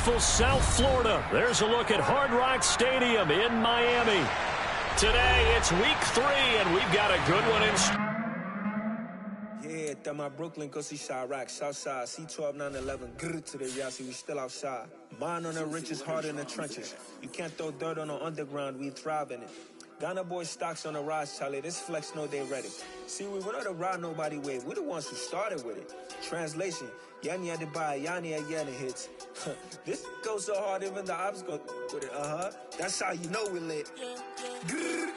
beautiful South Florida. There's a look at Hard Rock Stadium in Miami. Today, it's week 3, and we've got a good one in store. Yeah, that my Brooklyn, go see Chirac, Southside, C12, 911, grrr to the Yassi, we still outside. Mine on the richest, heart in the trenches. You can't throw dirt on the underground, we thrive in it. Ghana boys stocks on the rise, Charlie, this flex know they ready. See, we were not the ride nobody wave, we're the ones who started with it. Translation, Yanni had to buy, Yanni had Yanni hits. This goes so hard, even the ops go with it, That's how you know we lit. Grrr,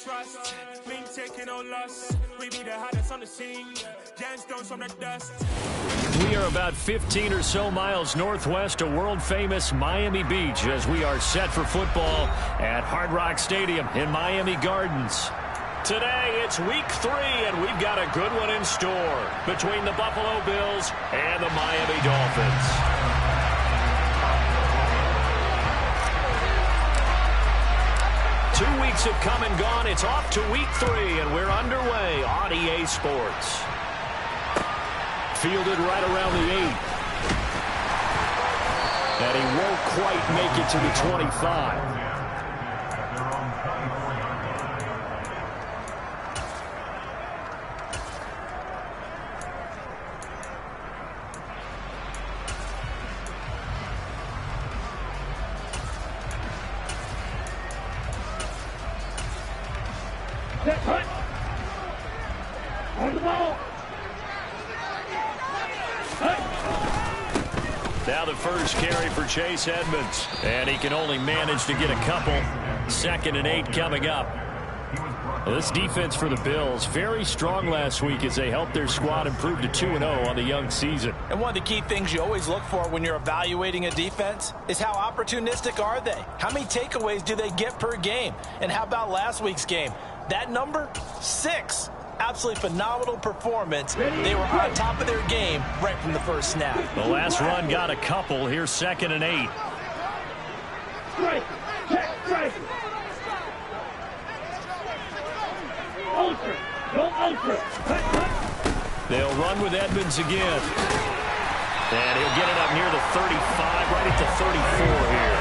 trust, we ain't taking no loss. We be the hottest on the scene, gemstones from the dust. We are about 15 or so miles northwest of world-famous Miami Beach as we are set for football at Hard Rock Stadium in Miami Gardens. Today, it's week 3, and we've got a good one in store between the Buffalo Bills and the Miami Dolphins. 2 weeks have come and gone. It's off to week 3, and we're underway on EA Sports. Fielded right around the 8. And he won't quite make it to the 25. Now the first carry for Chase Edmonds, and he can only manage to get a couple. 2nd and 8 coming up. Well, this defense for the Bills, very strong last week as they helped their squad improve to 2-0 on the young season. And one of the key things you always look for when you're evaluating a defense is how opportunistic are they? How many takeaways do they get per game? And how about last week's game? That number, 6. Absolutely phenomenal performance. They were on top of their game right from the first snap. The last run got a couple. Here's 2nd and 8. Strike. Check. Strike. Ultra. Go ultra. They'll run with Edmonds again. And he'll get it up near the 35, right at the 34 here.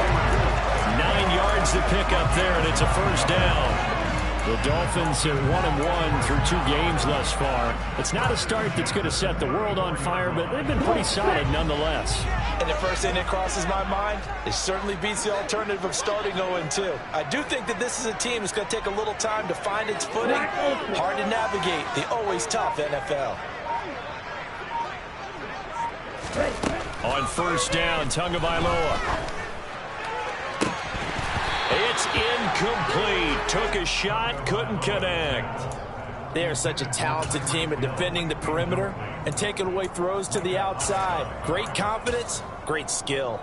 9 yards to pick up there, and it's a first down. The Dolphins are 1-1 through 2 games thus far. It's not a start that's going to set the world on fire, but they've been pretty solid nonetheless. And the first thing that crosses my mind, it certainly beats the alternative of starting 0-2. I do think that this is a team that's going to take a little time to find its footing. Hard to navigate the always tough NFL. On first down, Tagovailoa. It's incomplete. Took a shot, couldn't connect. They are such a talented team at defending the perimeter and taking away throws to the outside. Great confidence, great skill.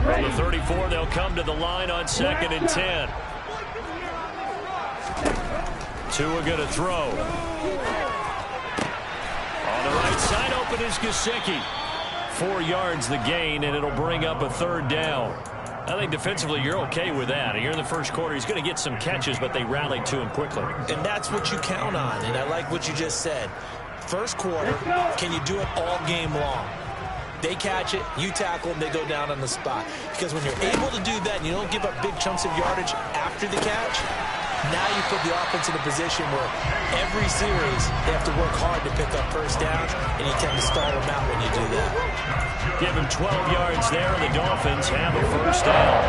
From the 34, they'll come to the line on 2nd and 10. Tua going to throw. On the right side, open is Gesicki. 4 yards the gain, and it'll bring up a 3rd down. I think defensively you're okay with that. Here in the first quarter, he's going to get some catches, but they rallied to him quickly. And that's what you count on, and I like what you just said. First quarter, can you do it all game long? They catch it, you tackle them, they go down on the spot. Because when you're able to do that and you don't give up big chunks of yardage after the catch, now you put the offense in a position where every series they have to work hard to pick up first downs, and you tend to stall them out when you do that. Give him 12 yards there, and the Dolphins have a first down.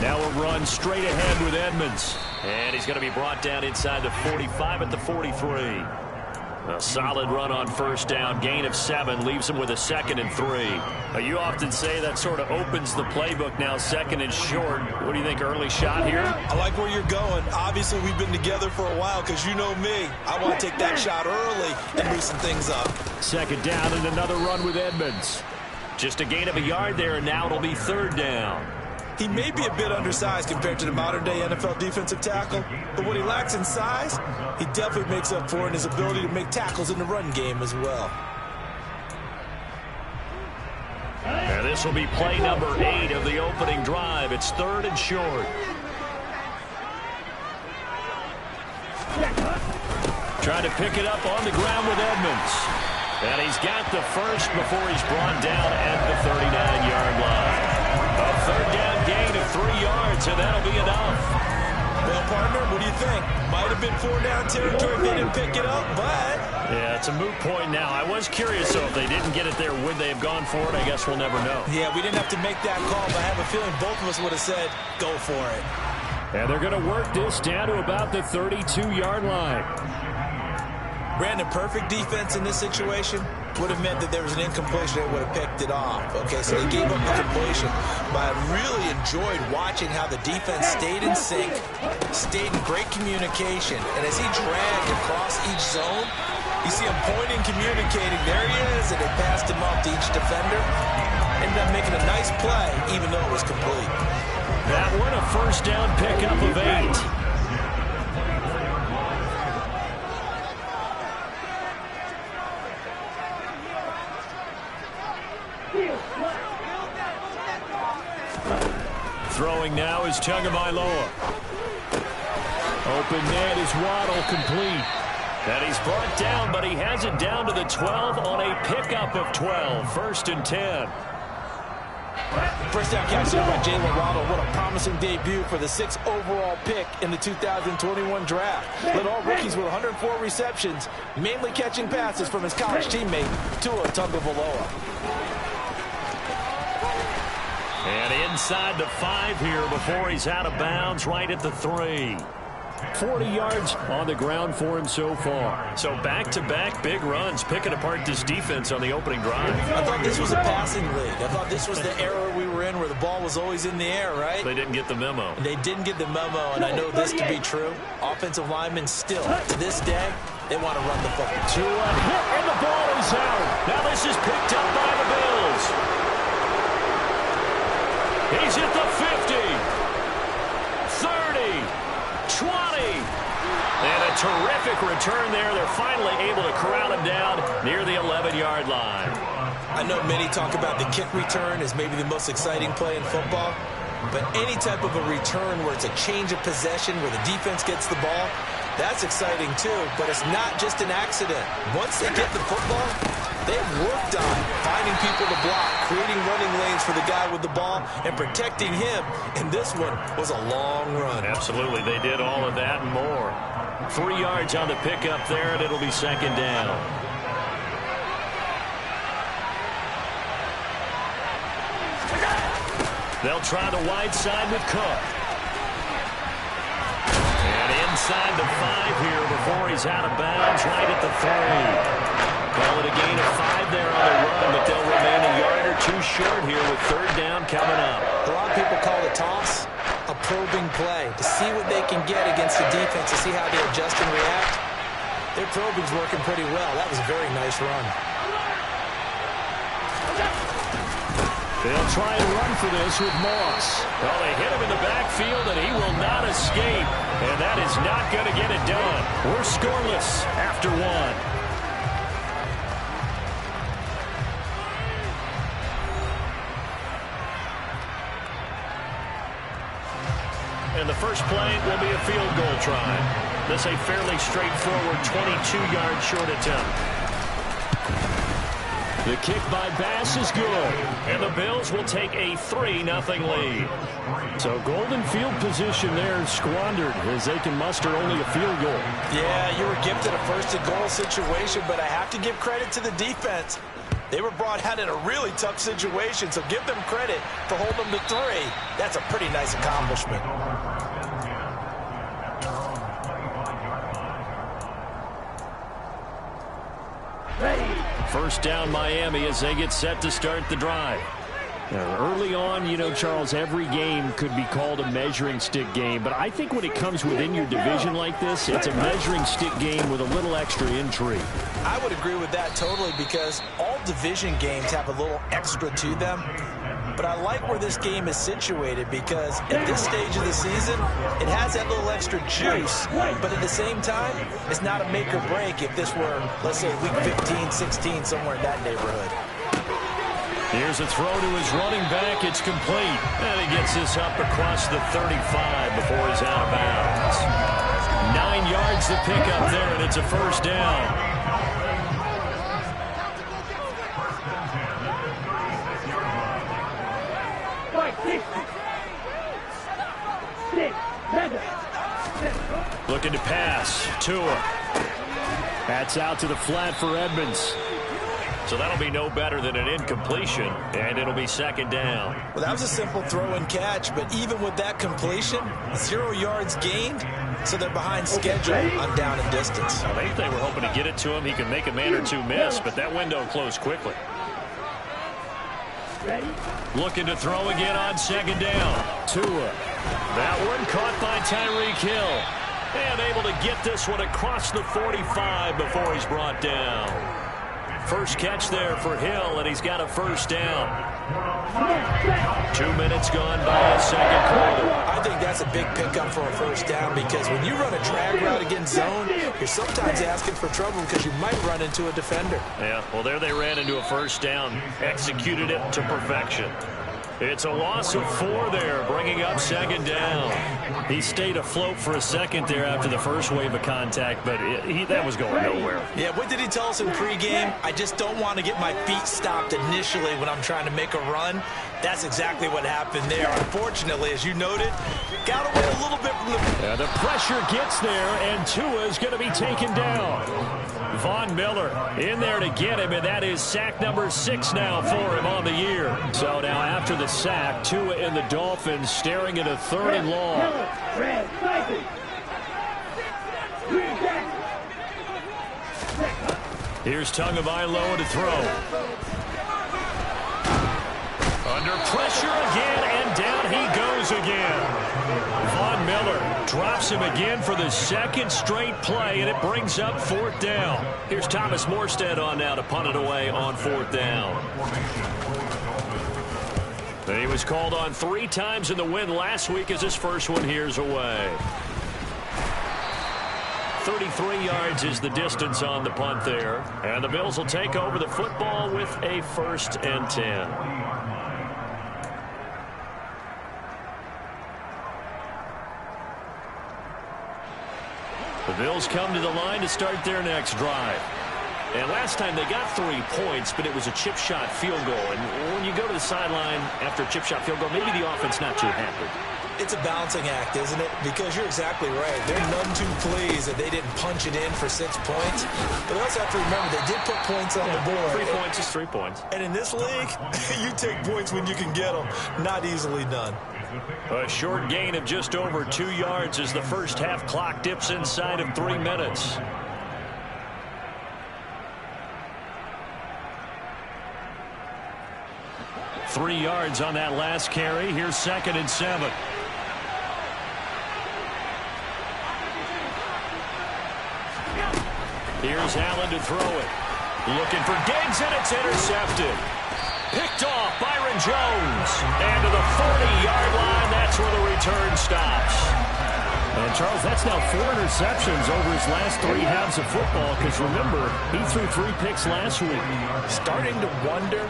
Now a run straight ahead with Edmonds. And he's going to be brought down inside the 45 at the 43. A solid run on first down. Gain of 7 leaves him with a 2nd and 3. You often say that sort of opens the playbook now, 2nd and short. What do you think, early shot here? I like where you're going. Obviously, we've been together for a while because you know me. I want to take that shot early and loosen things up. 2nd down and another run with Edmonds. Just a gain of a yard there, and now it'll be 3rd down. He may be a bit undersized compared to the modern-day NFL defensive tackle, but what he lacks in size, he definitely makes up for in his ability to make tackles in the run game as well. And this will be play number 8 of the opening drive. It's 3rd and short. Trying to pick it up on the ground with Edmonds. And he's got the first before he's brought down at the 39-yard line. A 3rd down gain of 3 yards, and that'll be enough. Well, partner, what do you think? Might have been 4-down territory if they didn't pick it up, but... Yeah, it's a moot point now. I was curious, so if they didn't get it there, would they have gone for it? I guess we'll never know. Yeah, we didn't have to make that call, but I have a feeling both of us would have said, go for it. And they're going to work this down to about the 32-yard line. Brandon, perfect defense in this situation would have meant that there was an incompletion. They would have picked it off. Okay, so they gave up the completion. But I really enjoyed watching how the defense stayed in sync, stayed in great communication. And as he dragged across each zone, you see him pointing, communicating. There he is, and they passed him off to each defender. Ended up making a nice play, even though it was complete. That one a first down pickup of 8. Throwing now is Tagovailoa. Open net is Waddle, complete. And he's brought down, but he has it down to the 12 on a pickup of 12. 1st and 10. First down catch there by Jalen Waddle. What a promising debut for the 6th overall pick in the 2021 draft. Led all rookies with 104 receptions, mainly catching passes from his college teammate, Tua Tagovailoa. And inside the 5 here before he's out of bounds, right at the 3. 40 yards on the ground for him so far. So back-to-back big runs, picking apart this defense on the opening drive. I thought this was a passing league. I thought this was the era we were in where the ball was always in the air, right? They didn't get the memo. They didn't get the memo, and I know this to be true. Offensive linemen still, to this day, they want to run the football. To a hit, and the ball is out. Now this is picked up by the Bills. He's at the 50, 30, 20. And a terrific return there. They're finally able to corral him down near the 11-yard line. I know many talk about the kick return as maybe the most exciting play in football. But any type of a return where it's a change of possession, where the defense gets the ball, that's exciting too. But it's not just an accident. Once they get the football, they've worked on finding people to block, creating running lanes for the guy with the ball, and protecting him. And this one was a long run. Absolutely. They did all of that and more. 3 yards on the pickup there, and it'll be 2nd down. They'll try the wide side with Cook. And inside the 5 here before he's out of bounds, right at the 3. Call it a gain of 5 there on the run, but they'll remain a yard or 2 short here with 3rd down coming up. A lot of people call the toss a probing play to see what they can get against the defense, to see how they adjust and react. Their probing's working pretty well. That was a very nice run. They'll try and run for this with Moss. Well, they hit him in the backfield, and he will not escape. And that is not going to get it done. We're scoreless after 1. And the first play will be a field goal try. This a fairly straightforward 22-yard short attempt. The kick by Bass is good, and the Bills will take a 3-0 lead. So golden field position there squandered as they can muster only a field goal. Yeah, you were gifted a 1st-and-goal situation, but I have to give credit to the defense. They were brought out in a really tough situation, so give them credit for holding them to 3. That's a pretty nice accomplishment. First down Miami as they get set to start the drive. Now, early on, you know, Charles, every game could be called a measuring stick game. But I think when it comes within your division like this, it's a measuring stick game with a little extra intrigue. I would agree with that totally because all division games have a little extra to them. But I like where this game is situated because at this stage of the season, it has that little extra juice. But at the same time, it's not a make or break if this were, let's say, week 15, 16, somewhere in that neighborhood. Here's a throw to his running back. It's complete. And he gets this up across the 35 before he's out of bounds. 9 yards to pick up there, and it's a first down. Looking to pass. Tua. That's out to the flat for Edmonds. So that'll be no better than an incompletion, and it'll be second down. Well, that was a simple throw and catch, but even with that completion, 0 yards gained, so they're behind schedule on down and distance. I think they were hoping to get it to him. He could make a man or two miss, but that window closed quickly. Looking to throw again on second down. Tua. That one caught by Tyreek Hill. And able to get this one across the 45 before he's brought down. First catch there for Hill, and he's got a first down. 2 minutes gone by a second quarter. I think that's a big pickup for a first down because when you run a drag route against zone, you're sometimes asking for trouble because you might run into a defender. Yeah, well, there they ran into a first down. Executed it to perfection. It's a loss of 4 there, bringing up second down. He stayed afloat for a second there after the first wave of contact, but that was going nowhere. Yeah, what did he tell us in pregame? I just don't want to get my feet stopped initially when I'm trying to make a run. That's exactly what happened there. Unfortunately, as you noted, got away a little bit from the... Yeah, the pressure gets there, and Tua's going to be taken down. Von Miller in there to get him, and that is sack number 6 now for him on the year. So now after the sack, Tua and the Dolphins staring at a 3rd and long. Here's Tagovailoa to throw. Under pressure again, and down he goes again. Von Miller drops him again for the second straight play, and it brings up 4th down. Here's Thomas Morstead on now to punt it away on 4th down. He was called on 3 times in the win last week as his first one here's away. 33 yards is the distance on the punt there. And the Bills will take over the football with a 1st and 10. The Bills come to the line to start their next drive. And last time they got 3 points, but it was a chip shot field goal. And when you go to the sideline after a chip shot field goal, maybe the offense not too happy. It's a balancing act, isn't it? Because you're exactly right. They're none too pleased that they didn't punch it in for 6 points. But they also have to remember they did put points on the board. 3 points is 3 points. And in this league, you take points when you can get them. Not easily done. A short gain of just over 2 yards as the first half clock dips inside of 3 minutes. Three yards on that last carry. Here's 2nd and 7. Here's Allen to throw it. Looking for Diggs, and it's intercepted. Picked off Byron Jones. And to the 40-yard line, that's where the return stops. And, Charles, that's now 4 interceptions over his last 3 halves of football. Because, remember, he threw 3 picks last week. Starting to wonder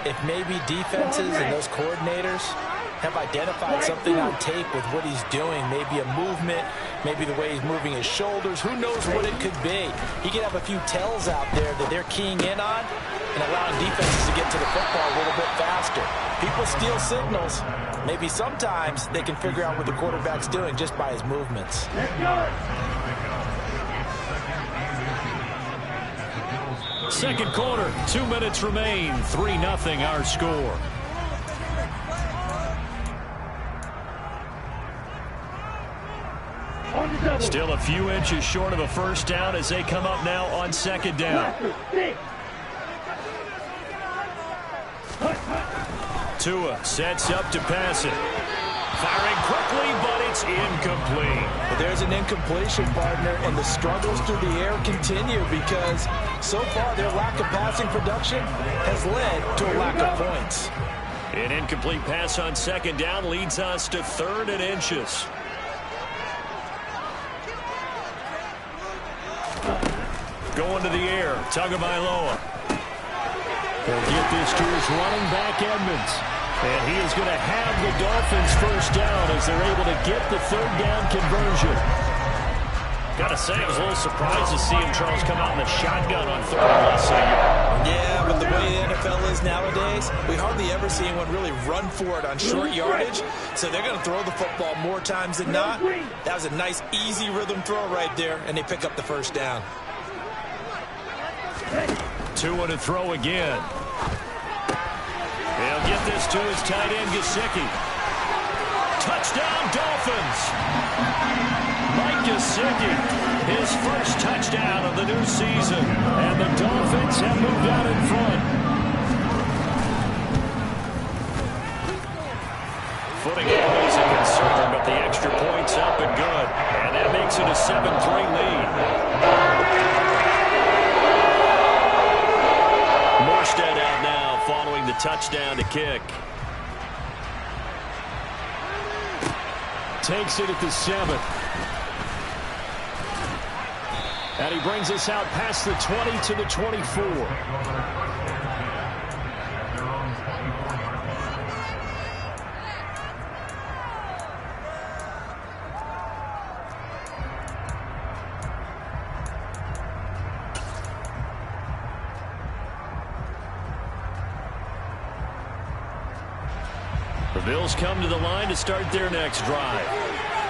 if maybe defenses and those coordinators have identified something on tape with what he's doing. Maybe a movement, maybe the way he's moving his shoulders. Who knows what it could be? He could have a few tells out there that they're keying in on and allowing defenses to get to the football a little bit faster. People steal signals. Maybe sometimes they can figure out what the quarterback's doing just by his movements. Second quarter, 2 minutes remain. 3-0 our score. Still a few inches short of a first down as they come up now on 2nd down. Tua sets up to pass it. Firing quickly, but it's incomplete. But there's an incompletion, partner, and the struggles through the air continue because so far their lack of passing production has led to a lack of points. An incomplete pass on second down leads us to 3rd and inches. Going to the air, Tagovailoa. He'll get this to his running back, Edmonds. And he is going to have the Dolphins first down as they're able to get the 3rd down conversion. Got to say, I was a little surprised to see him, Charles, come out in the shotgun on 3rd and less than a yard. Yeah, but the way the NFL is nowadays, we hardly ever see anyone really run for it on short yardage. So they're going to throw the football more times than not. That was a nice, easy rhythm throw right there, and they pick up the first down. Tua to throw again. He'll get this to his tight end, Gesicki. Touchdown, Dolphins! Mike Gesicki, his first touchdown of the new season. And the Dolphins have moved out in front. Footing always a concern, but the extra point's up and good. And that makes it a 7-3 lead. Morstead out now following the touchdown to kick. Takes it at the 7. And he brings us out past the 20 to the 24. The Bills come to the line to start their next drive.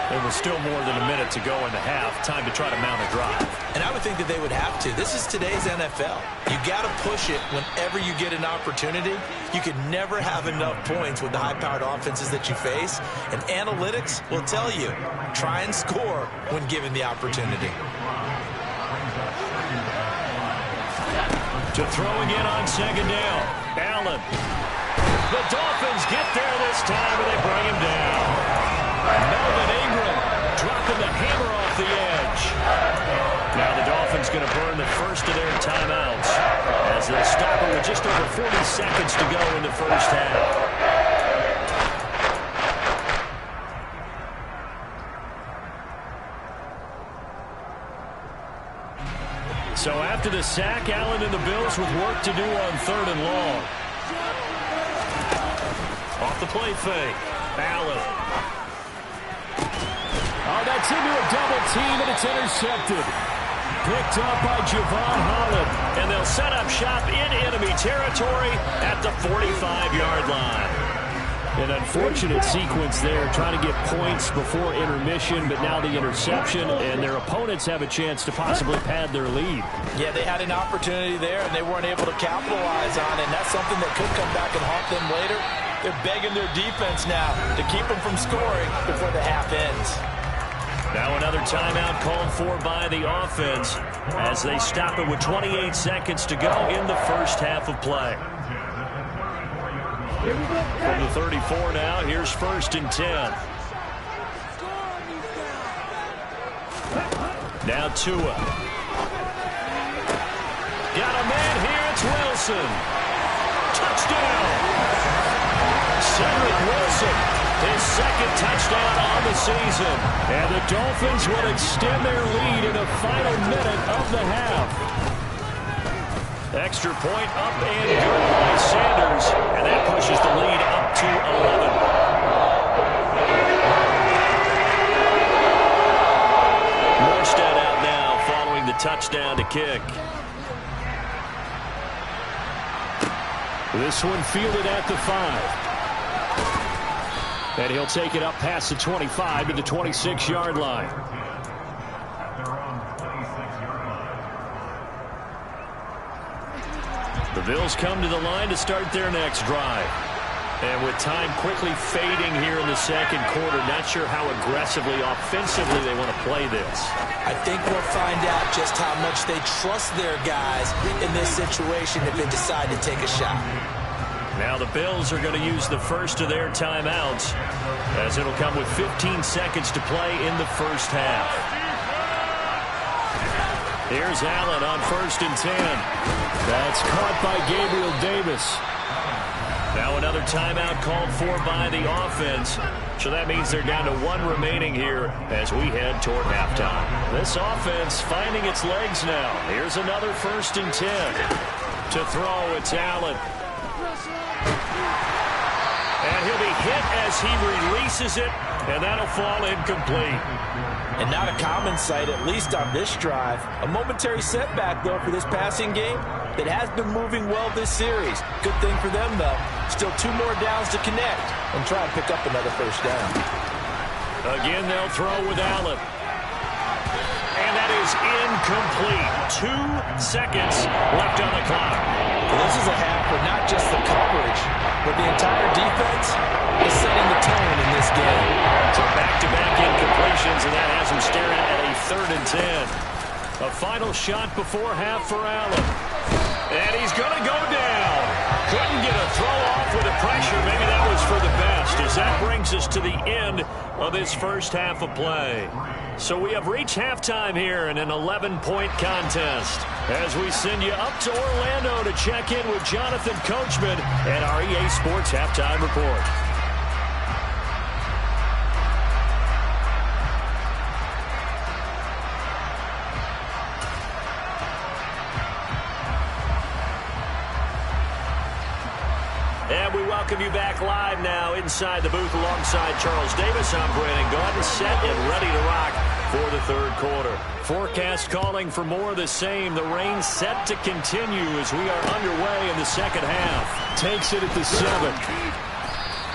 There was still more than a minute to go in the half. Time to try to mount a drive. And I would think that they would have to. This is today's NFL. You got to push it whenever you get an opportunity. You can never have enough points with the high-powered offenses that you face. And analytics will tell you, try and score when given the opportunity. To throw again on second down. Allen. The Dolphins get there this time, and they bring him down. Melvin Ingram dropping the hammer off the edge. Now the Dolphins going to burn the first of their timeouts as they'll stop it with just over 40 seconds to go in the first half. So after the sack, Allen and the Bills with work to do on 3rd and long. Off the play fake. Allen. Oh, that's into a double team, and it's intercepted. Picked up by Javon Holland. And they'll set up shop in enemy territory at the 45-yard line. An unfortunate sequence there, trying to get points before intermission, but now the interception, and their opponents have a chance to possibly pad their lead. Yeah, they had an opportunity there, and they weren't able to capitalize on it, and that's something that could come back and haunt them later. They're begging their defense now to keep them from scoring before the half ends. Now another timeout called for by the offense as they stop it with 28 seconds to go in the first half of play. From the 34 now, here's 1st and 10. Now Tua. Got a man here, it's Wilson. Touchdown! Cedric Wilson, his second touchdown on the season. And the Dolphins will extend their lead in the final minute of the half. Extra point up and good by Sanders. And that pushes the lead up to 11. Morstead out now following the touchdown to kick. This one fielded at the 5. And he'll take it up past the 25 to the 26-yard line. The Bills come to the line to start their next drive. And with time quickly fading here in the second quarter, not sure how aggressively, offensively they want to play this. I think we'll find out just how much they trust their guys in this situation if they decide to take a shot. Now the Bills are going to use the first of their timeouts, as it'll come with 15 seconds to play in the first half. Here's Allen on 1st and 10. That's caught by Gabriel Davis. Now another timeout called for by the offense. So that means they're down to 1 remaining here as we head toward halftime. This offense finding its legs now. Here's another 1st and 10. To throw, it's Allen. And he'll be hit as he releases it, and that'll fall incomplete. And not a common sight, at least on this drive. A momentary setback, though, for this passing game that has been moving well this series. Good thing for them, though. Still 2 more downs to connect and try and pick up another first down. Again, they'll throw with Allen. And that is incomplete. 2 seconds left on the clock. Well, this is a half for not just the coverage, but the entire defense is setting the tone in this game. So back-to-back incompletions, and that has him staring at a 3rd and 10. A final shot before half for Allen. And he's going to go down. Couldn't get a throw off with the pressure. Maybe that was for the best, as that brings us to the end of this first half of play. So we have reached halftime here in an 11-point contest, as we send you up to Orlando to check in with Jonathan Coachman and our EA Sports Halftime Report. And we welcome you back live now inside the booth alongside Charles Davis. I'm Brandon Gaudin, set and ready to rock for the 3rd quarter. Forecast calling for more of the same. The rain set to continue as we are underway in the second half. Takes it at the 7.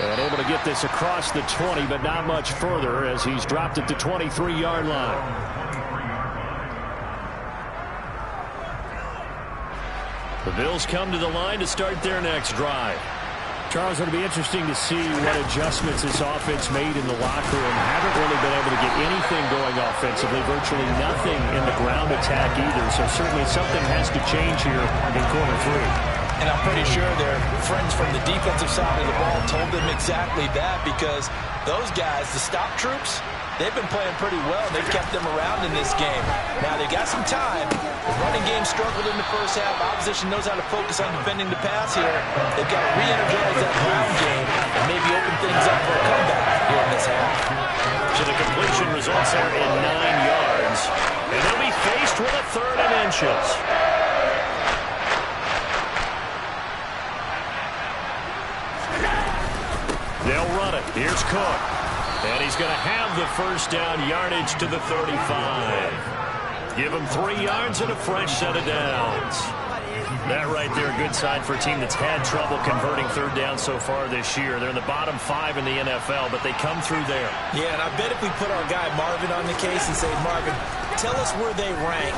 And able to get this across the 20, but not much further as he's dropped at the 23-yard line. The Bills come to the line to start their next drive. Charles, it'll be interesting to see what adjustments this offense made in the locker room. Haven't really been able to get anything going offensively, virtually nothing in the ground attack either. So certainly something has to change here in quarter 3. And I'm pretty sure their friends from the defensive side of the ball told them exactly that, because those guys, the stop troops, they've been playing pretty well. They've kept them around in this game. Now, they got some time. The running game struggled in the first half. Opposition knows how to focus on defending the pass here. They've got to re-energize that ground game and maybe open things up for a comeback here in this half. So the completion results there in 9 yards. And they'll be faced with a 3rd and inches. They'll run it. Here's Cook. And he's going to have the first down yardage to the 35. Give him 3 yards and a fresh set of downs. That right there, a good sign for a team that's had trouble converting 3rd down so far this year. They're in the bottom 5 in the NFL, but they come through there. Yeah, and I bet if we put our guy Marvin on the case and say, Marvin, tell us where they rank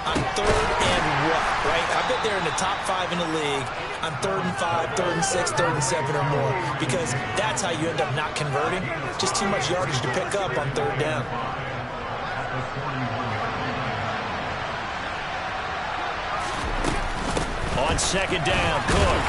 on 3rd and what, right? I bet they're in the top 5 in the league on 3rd and 5, 3rd and 6, 3rd and 7 or more, because that's how you end up not converting. Just too much yardage to pick up on 3rd down. On 2nd down, Cook.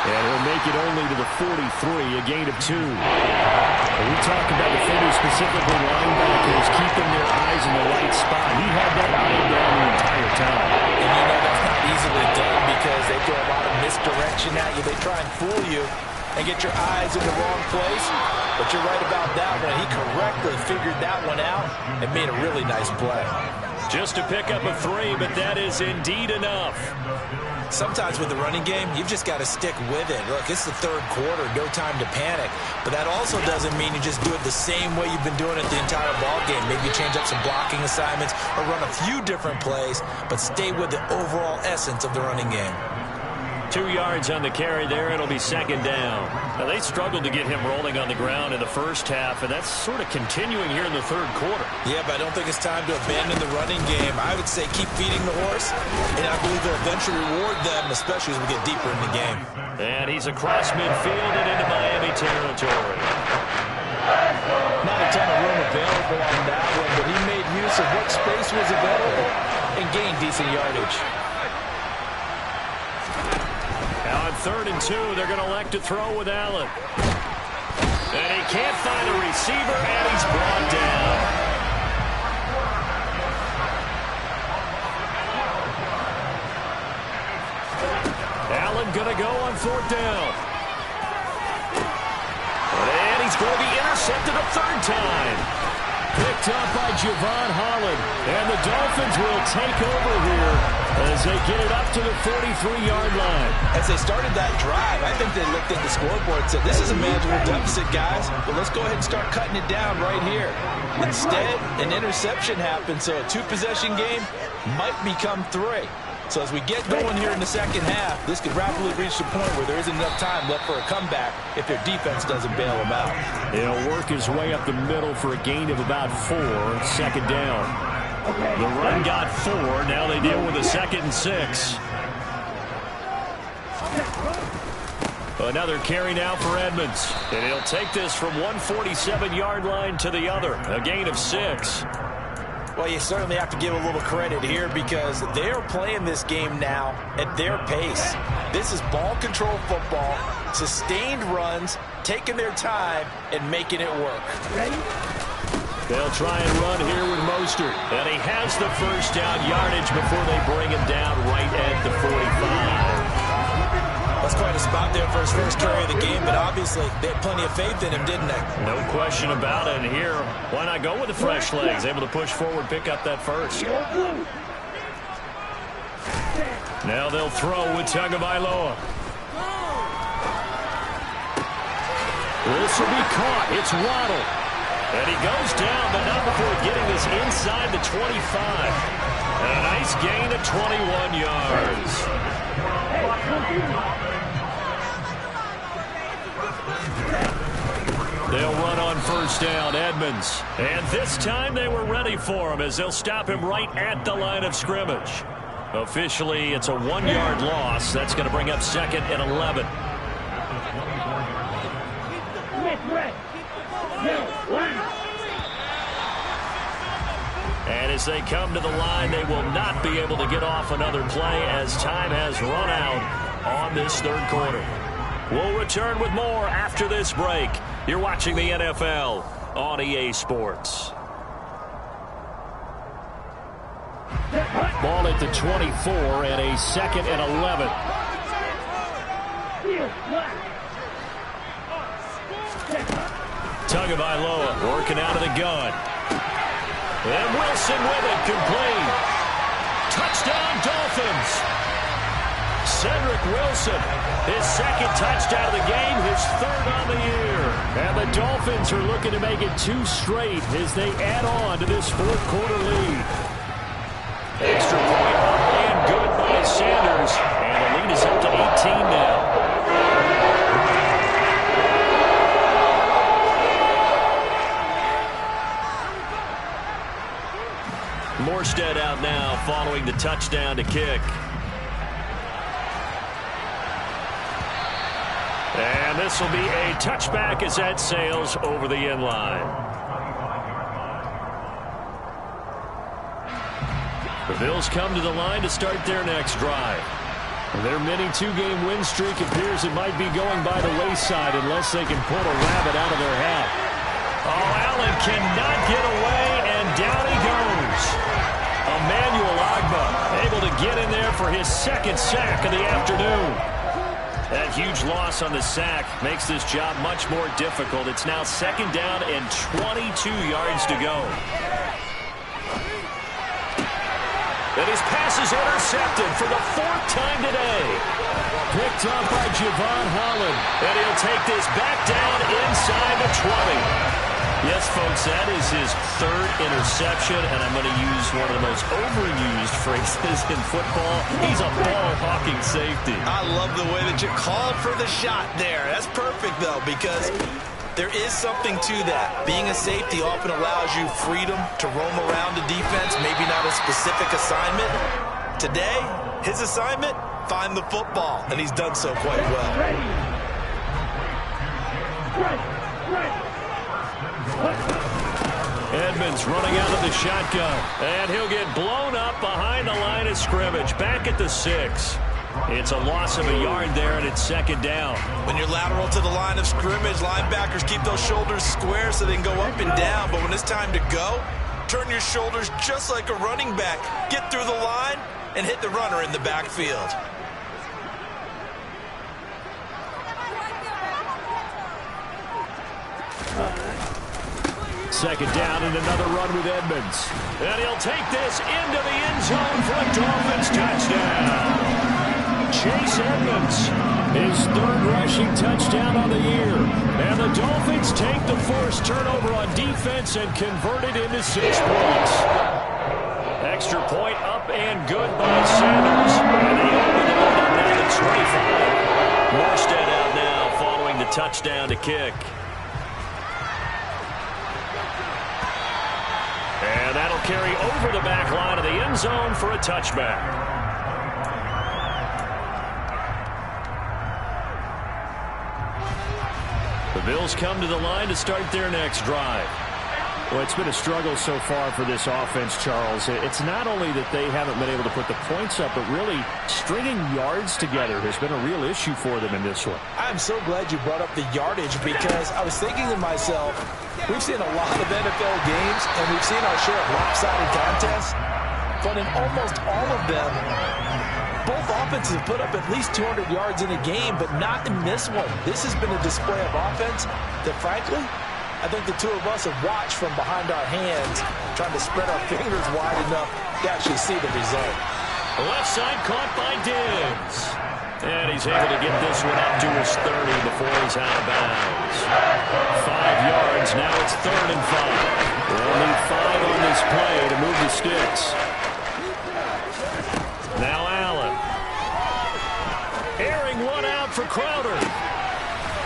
And he'll make it only to the 43, a gain of 2. We talk about defenders, specifically linebackers, keeping their eyes in the right spot. He had that eye down the entire time. And you know that's not easily done because they throw a lot of misdirection at you. They try and fool you and get your eyes in the wrong place. But you're right about that one. He correctly figured that one out and made a really nice play. Just to pick up a 3, but that is indeed enough. Sometimes with the running game, you've just got to stick with it. Look, it's the 3rd quarter, no time to panic. But that also doesn't mean you just do it the same way you've been doing it the entire ball game. Maybe change up some blocking assignments or run a few different plays, but stay with the overall essence of the running game. 2 yards on the carry there. It'll be 2nd down. Now, they struggled to get him rolling on the ground in the first half, and that's sort of continuing here in the 3rd quarter. Yeah, but I don't think it's time to abandon the running game. I would say keep feeding the horse, and I believe they'll eventually reward them, especially as we get deeper in the game. And he's across midfield and into Miami territory. Not a ton of room available on that one, but he made use of what space was available and gained decent yardage. Now on 3rd and 2. They're going to elect to throw with Allen. And he can't find a receiver, and he's brought down. Allen going to go on 4th down. And he's going to be intercepted a 3rd time. Picked up by Javon Holland. And the Dolphins will take over here as they get it up to the 43-yard line. As they started that drive, I think they looked at the scoreboard and said, this is a manageable deficit, guys, but let's go ahead and start cutting it down right here. Instead, an interception happened, so a 2-possession game might become 3. So as we get going here in the second half, this could rapidly reach the point where there isn't enough time left for a comeback if their defense doesn't bail them out. He'll work his way up the middle for a gain of about 4, 2nd down. The run got 4. Now they deal with a 2nd and 6. Another carry now for Edmonds. And he'll take this from 147-yard line to the other. A gain of 6. Well, you certainly have to give a little credit here because they are playing this game now at their pace. This is ball control football, sustained runs, taking their time, and making it work. They'll try and run here with Mostert. And he has the 1st down yardage before they bring him down right at the 45. That's quite a spot there for his first carry of the game, but obviously they had plenty of faith in him, didn't they? No question about it. And here, why not go with the fresh legs? Able to push forward, pick up that 1st. Now they'll throw with Tagovailoa. This will be caught. It's Waddle. And he goes down, but not before getting this inside the 25. And a nice gain of 21 yards. They'll run on 1st down, Edmonds. And this time they were ready for him as they'll stop him right at the line of scrimmage. Officially, it's a 1-yard loss. That's going to bring up 2nd and 11. And as they come to the line, they will not be able to get off another play as time has run out on this 3rd quarter. We'll return with more after this break. You're watching the NFL on EA Sports. Ball at the 24 and a 2nd and 11. Tagovailoa working out of the gun. And Wilson with it, complete. Touchdown, Dolphins. Cedric Wilson, his 2nd touchdown of the game, his 3rd on the year. And the Dolphins are looking to make it 2 straight as they add on to this 4th quarter lead. Extra point up and good by Sanders. And the lead is up to 18 now. Morstead out now following the touchdown to kick. And this will be a touchback as that sails over the end line. The Bills come to the line to start their next drive. Their mini 2-game win streak appears it might be going by the wayside unless they can pull a rabbit out of their hat. Oh, Allen cannot get away, and down he goes. Emmanuel Ogbah able to get in there for his 2nd sack of the afternoon. That huge loss on the sack makes this job much more difficult. It's now 2nd down and 22 yards to go. And his pass is intercepted for the 4th time today. Picked up by Javon Holland. And he'll take this back down inside the 20. Yes, folks, that is his 3rd interception, and I'm going to use one of the most overused phrases in football. He's a ball-hawking safety. I love the way that you called for the shot there. That's perfect, though, because there is something to that. Being a safety often allows you freedom to roam around the defense, maybe not a specific assignment. Today, his assignment, find the football, and he's done so quite well. Edmonds running out of the shotgun, and he'll get blown up behind the line of scrimmage, back at the 6. It's a loss of a yard there, and it's second down. When you're lateral to the line of scrimmage, linebackers keep those shoulders square so they can go up and down. But when it's time to go, turn your shoulders just like a running back. Get through the line and hit the runner in the backfield. Second down and another run with Edmonds. And he'll take this into the end zone for a Dolphins touchdown. Chase Edmonds, his third rushing touchdown of the year. And the Dolphins take the forced turnover on defense and convert it into 6 points. Extra point up and good by Sanders. And they open the lead up now to 25. Morstead out now following the touchdown to kick. And that'll carry over the back line of the end zone for a touchback. The Bills come to the line to start their next drive. Well, it's been a struggle so far for this offense, Charles. It's not only that they haven't been able to put the points up, but really stringing yards together has been a real issue for them in this one. I'm so glad you brought up the yardage because I was thinking to myself, we've seen a lot of NFL games and we've seen our share of lopsided contests, but in almost all of them, both offenses have put up at least 200 yards in a game, but not in this one. This has been a display of offense that, frankly, I think the two of us have watched from behind our hands, trying to spread our fingers wide enough to actually see the result. Left side caught by Diggs. And he's able to get this one up to his 30 before he's out of bounds. 5 yards, now it's 3rd and 5. They'll need 5 on this play to move the sticks. Now Allen. Airing one out for Crowder.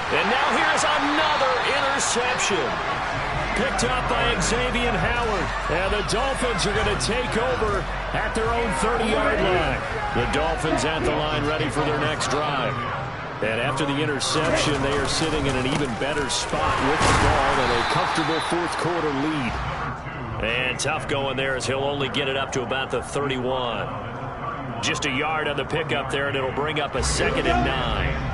And now here's another interception. Picked up by Xavier Howard. And the Dolphins are going to take over at their own 30-yard line. The Dolphins at the line ready for their next drive. And after the interception, they are sitting in an even better spot with the ball and a comfortable fourth-quarter lead. And tough going there as he'll only get it up to about the 31. Just a yard on the pickup there, and it'll bring up a 2nd and 9.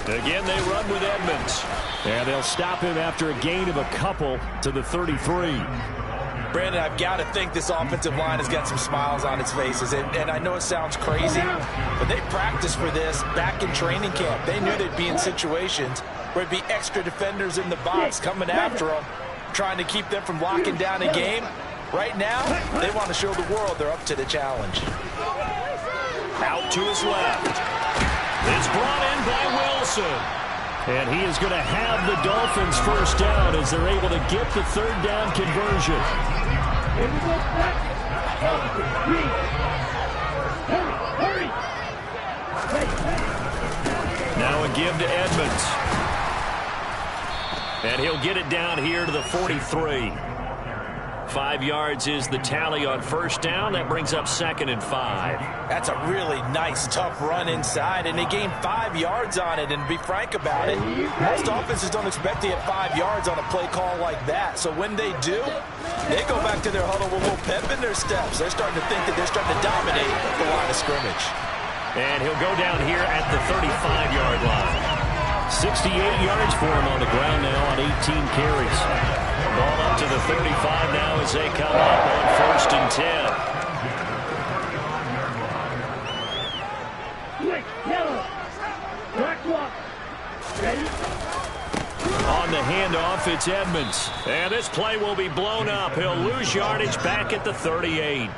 Again, they run with Edmonds. And they'll stop him after a gain of a couple to the 33. Brandon, I've got to think this offensive line has got some smiles on its faces. And I know it sounds crazy, but they practiced for this back in training camp. They knew they'd be in situations where it'd be extra defenders in the box coming after them, trying to keep them from locking down a game. Right now, they want to show the world they're up to the challenge. Out to his left. It's brought in by Wilson. And he is going to have the Dolphins first down as they're able to get the 3rd down conversion. Now a give to Edmonds. And he'll get it down here to the 43. 5 yards is the tally on first down. That brings up 2nd and 5. That's a really nice, tough run inside, and they gained 5 yards on it. And to be frank about it, most offenses don't expect to get 5 yards on a play call like that. So when they do, they go back to their huddle with a little pep in their steps. They're starting to think that they're starting to dominate the line of scrimmage. And he'll go down here at the 35-yard line. 68 yards for him on the ground now on 18 carries. Ball up to the 35 now as they come up on 1st and 10. Quick, yellow. Black block. Ready? On the handoff, it's Edmonds. And this play will be blown up. He'll lose yardage back at the 38.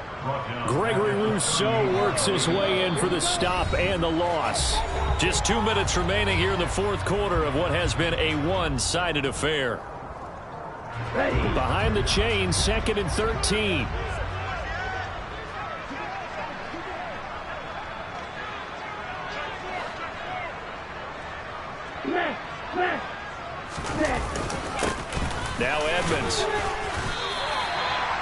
Gregory Rousseau works his way in for the stop and the loss. Just 2 minutes remaining here in the 4th quarter of what has been a one-sided affair. Ready. Behind the chain, 2nd and 13. Now Edmonds.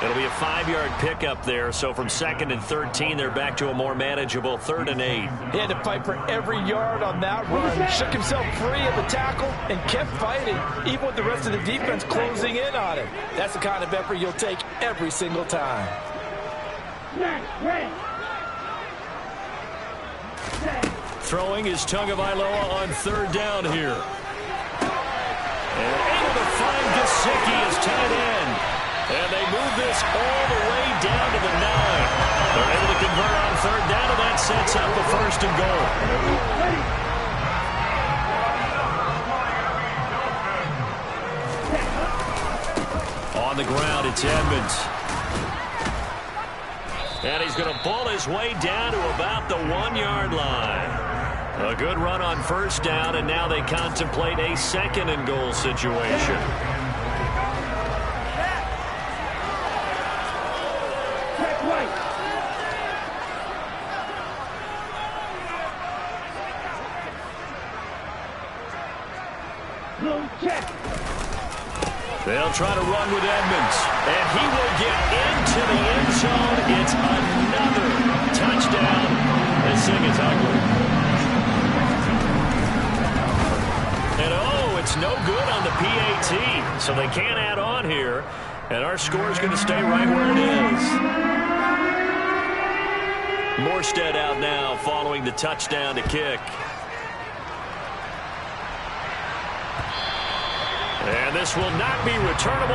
It'll be a 5-yard pickup there, so from 2nd and 13, they're back to a more manageable 3rd and 8. He had to fight for every yard on that run, shook himself free of the tackle, and kept fighting, even with the rest of the defense closing in on him. That's the kind of effort you'll take every single time. Throwing is Tagovailoa on 3rd down here. And able to find Gesicki as tight end. And they move this all the way down to the 9. They're able to convert on 3rd down, and that sets up the 1st and goal. On the ground, it's Edmonds. And he's going to pull his way down to about the 1-yard line. A good run on 1st down, and now they contemplate a 2nd and goal situation. They'll try to run with Edmonds, and he will get into the end zone. It's another touchdown. This thing is ugly. And oh, it's no good on the PAT, so they can't add on here, and our score is going to stay right where it is. Morstead out now following the touchdown to kick. And this will not be returnable.